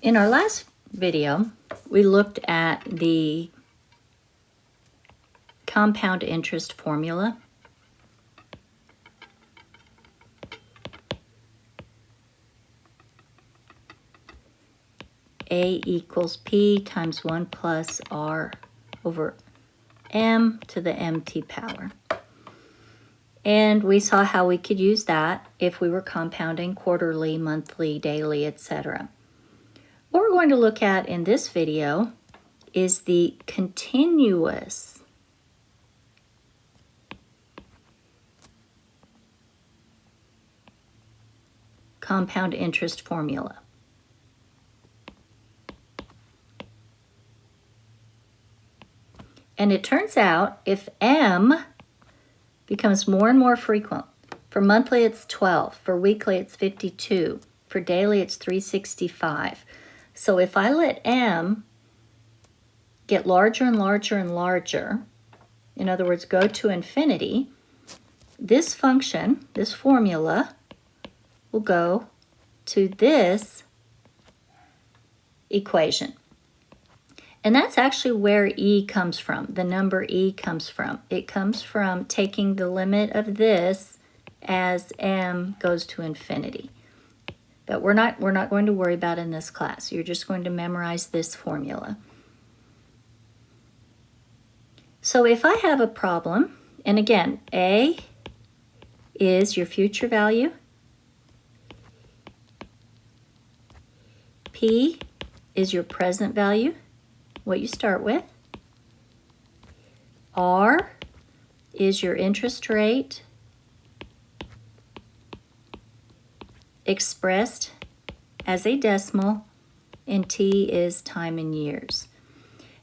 In our last video, we looked at the compound interest formula. A equals P times 1 plus R over M to the MT power. And we saw how we could use that if we were compounding quarterly, monthly, daily, etc. What we're going to look at in this video is the continuous compound interest formula. And it turns out if M becomes more and more frequent, for monthly it's 12, for weekly it's 52, for daily it's 365. So if I let M get larger and larger and larger, in other words, go to infinity, this function, this formula, will go to this equation. And that's actually where E comes from. The number E comes from. It comes from taking the limit of this as M goes to infinity. But we're not going to worry about it in this class. You're just going to memorize this formula. So if I have a problem, and again, A is your future value, P is your present value, what you start with. R is your interest rate expressed as a decimal, and T is time in years.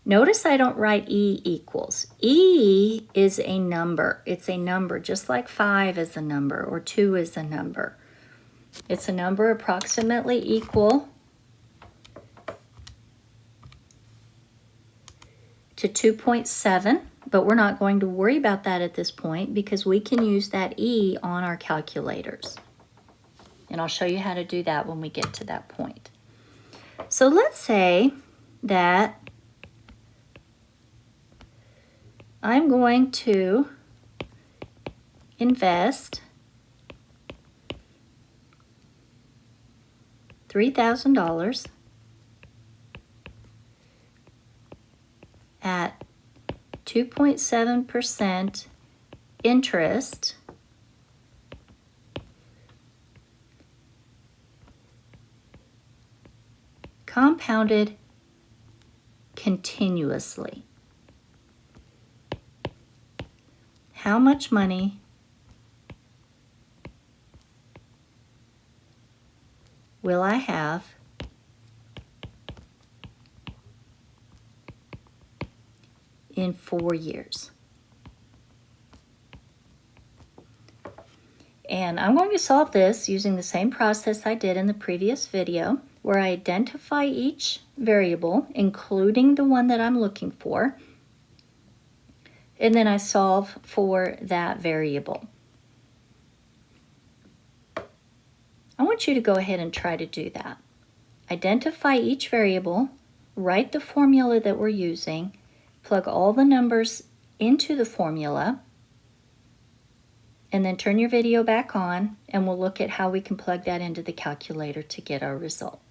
Notice I don't write E equals. E is a number. It's a number, just like 5 is a number or 2 is a number. It's a number approximately equal to 2.7, but we're not going to worry about that at this point because we can use that E on our calculators. And I'll show you how to do that when we get to that point. So let's say that I'm going to invest $3,000 at 2.7% interest compounded continuously. How much money will I have in 4 years? And I'm going to solve this using the same process I did in the previous video, where I identify each variable, including the one that I'm looking for, and then I solve for that variable. I want you to go ahead and try to do that. Identify each variable, write the formula that we're using, plug all the numbers into the formula, and then turn your video back on and we'll look at how we can plug that into the calculator to get our result.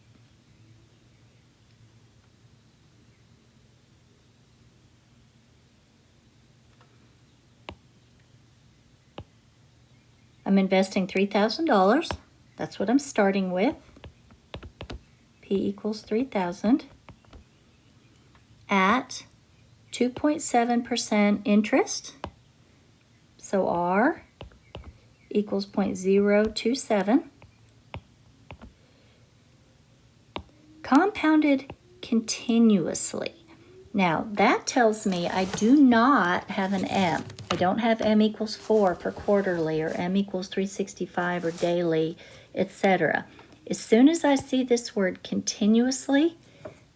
I'm investing $3,000. That's what I'm starting with. P equals 3,000 at 2.7% interest. So R equals 0.027. Compounded continuously. Now that tells me I do not have an M. I don't have M equals 4 for quarterly or M equals 365 or daily, etc. As soon as I see this word continuously,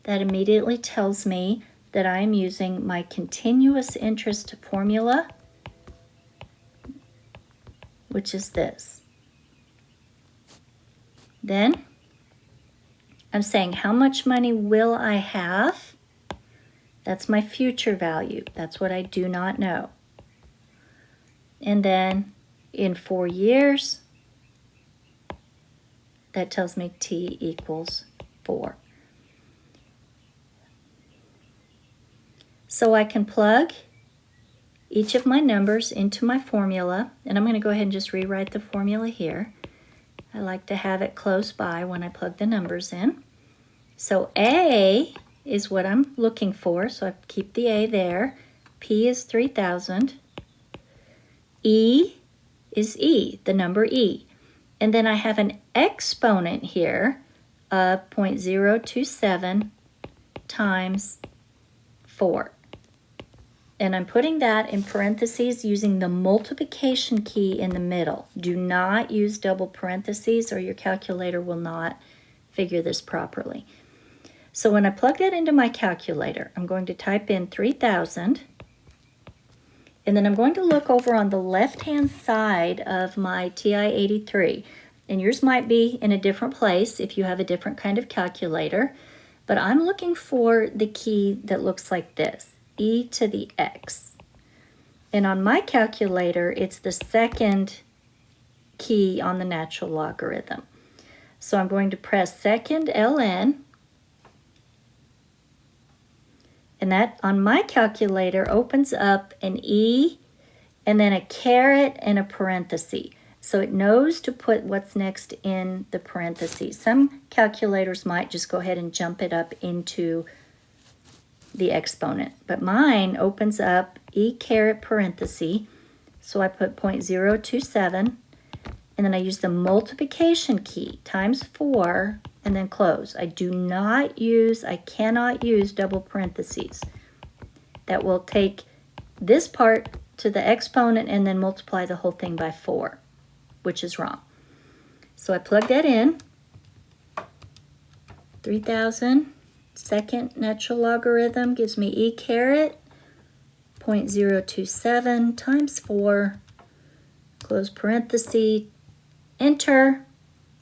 that immediately tells me that I am using my continuous interest formula, which is this. Then I'm saying how much money will I have? That's my future value. That's what I do not know. And then in 4 years, that tells me T equals 4. So I can plug each of my numbers into my formula, and I'm going to go ahead and just rewrite the formula here. I like to have it close by when I plug the numbers in. So A is what I'm looking for, so I keep the A there. P is 3,000. E is E, the number E. And then I have an exponent here of 0.027 times 4. And I'm putting that in parentheses using the multiplication key in the middle. Do not use double parentheses or your calculator will not figure this properly. So when I plug that into my calculator, I'm going to type in 3,000. And then I'm going to look over on the left-hand side of my TI-83. And yours might be in a different place if you have a different kind of calculator. But I'm looking for the key that looks like this, e to the x. And on my calculator, it's the second key on the natural logarithm. So I'm going to press second ln. And that on my calculator opens up an E and then a caret and a parenthesis. So it knows to put what's next in the parentheses. Some calculators might just go ahead and jump it up into the exponent. But mine opens up E caret parenthesis. So I put 0.027 and then I use the multiplication key times 4 and then close. I cannot use double parentheses. That will take this part to the exponent and then multiply the whole thing by 4, which is wrong. So I plug that in. 3,000 second natural logarithm gives me E caret 0.027 times 4, close parenthesis, enter.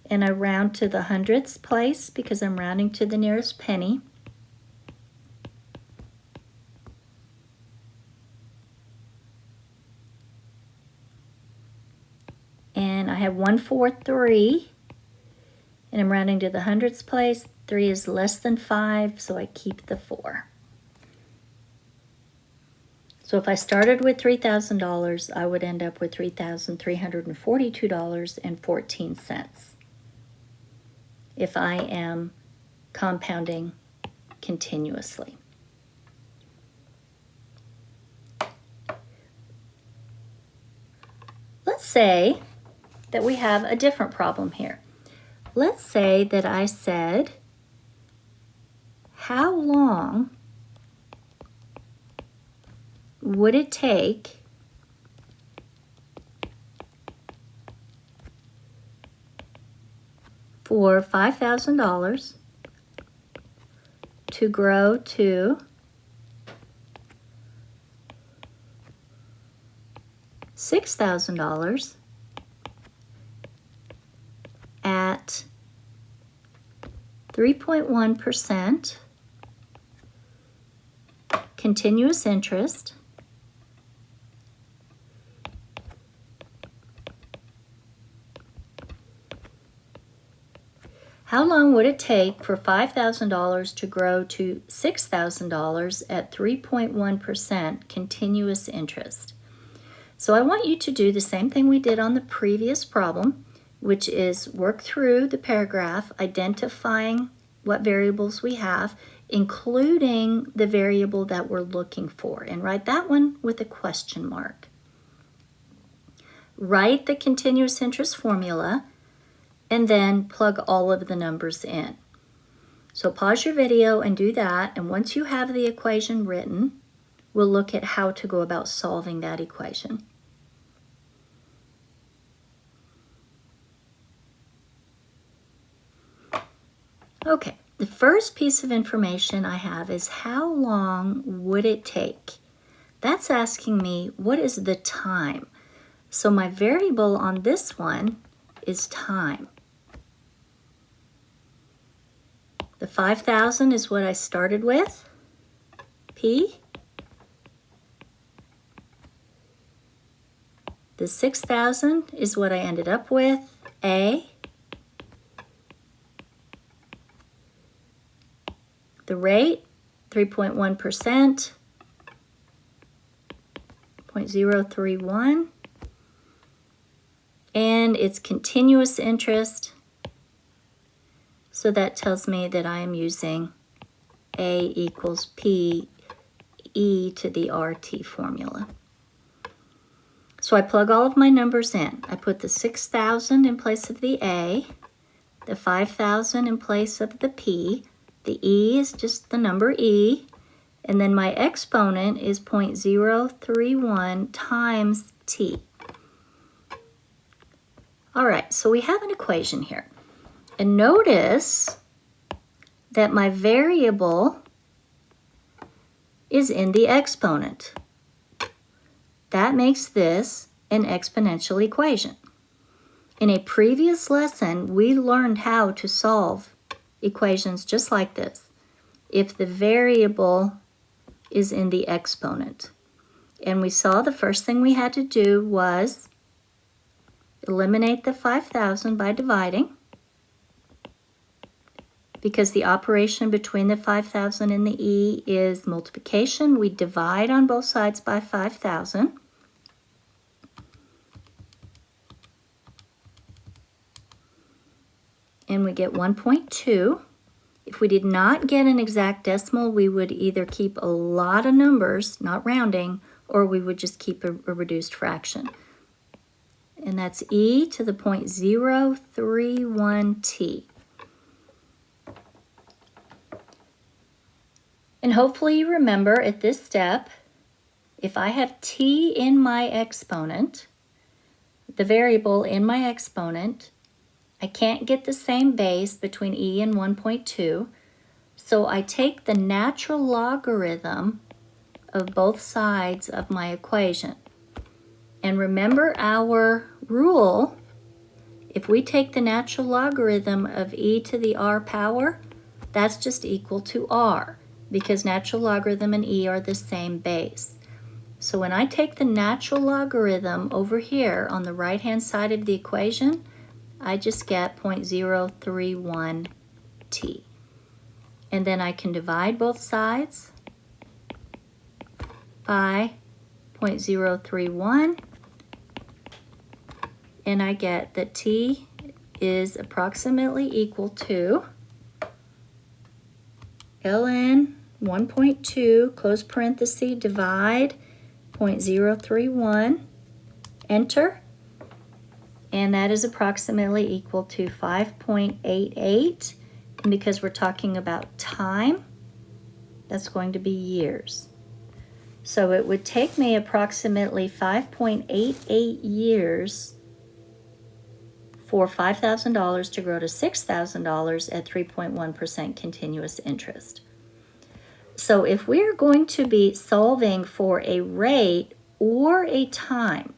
And I round to the hundredths place because I'm rounding to the nearest penny. And I have 143, and I'm rounding to the hundredths place. 3 is less than 5, so I keep the 4. So if I started with $3,000, I would end up with $3,342.14. if I am compounding continuously. Let's say that we have a different problem here. Let's say that I said, how long would it take for $5,000 to grow to $6,000 at 3.1% continuous interest How long would it take for $5,000 to grow to $6,000 at 3.1% continuous interest? So I want you to do the same thing we did on the previous problem, which is work through the paragraph, identifying what variables we have, including the variable that we're looking for, and write that one with a question mark. Write the continuous interest formula, and then plug all of the numbers in. So pause your video and do that, and once you have the equation written, we'll look at how to go about solving that equation. Okay, the first piece of information I have is how long would it take? That's asking me what is the time. So my variable on this one is time. The 5,000 is what I started with, P. The 6,000 is what I ended up with, A. The rate, 3.1%, 0.031. And it's continuous interest. So that tells me that I am using A equals P e to the RT formula. So I plug all of my numbers in. I put the 6,000 in place of the A, the 5,000 in place of the P, the E is just the number E, and then my exponent is 0.031 times T. All right, so we have an equation here. And notice that my variable is in the exponent. That makes this an exponential equation. In a previous lesson, we learned how to solve equations just like this if the variable is in the exponent. And we saw the first thing we had to do was eliminate the 5,000 by dividing, because the operation between the 5,000 and the E is multiplication. We divide on both sides by 5,000. And we get 1.2. If we did not get an exact decimal, we would either keep a lot of numbers, not rounding, or we would just keep a reduced fraction. And that's e to the 0.031t. And hopefully you remember at this step, if I have t in my exponent, the variable in my exponent, I can't get the same base between e and 1.2, so I take the natural logarithm of both sides of my equation. And remember our rule, if we take the natural logarithm of e to the r power, that's just equal to r, because natural logarithm and e are the same base. So when I take the natural logarithm over here on the right-hand side of the equation, I just get 0.031t. And then I can divide both sides by 0.031, and I get that t is approximately equal to ln 1.2, close parenthesis, divide 0.031, enter, and that is approximately equal to 5.88, and because we're talking about time, that's going to be years. So it would take me approximately 5.88 years for $5,000 to grow to $6,000 at 3.1% continuous interest. So if we're going to be solving for a rate or a time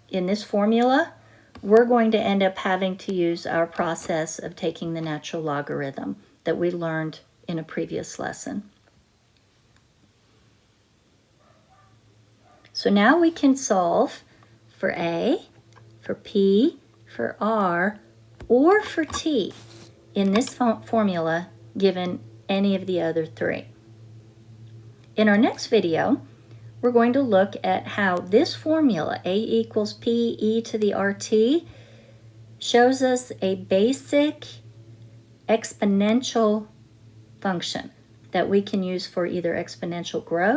in this formula, we're going to end up having to use our process of taking the natural logarithm that we learned in a previous lesson. So now we can solve for A, for P, for R, or for T in this formula given any of the other three. In our next video, we're going to look at how this formula, A equals P e to the RT, shows us a basic exponential function that we can use for either exponential growth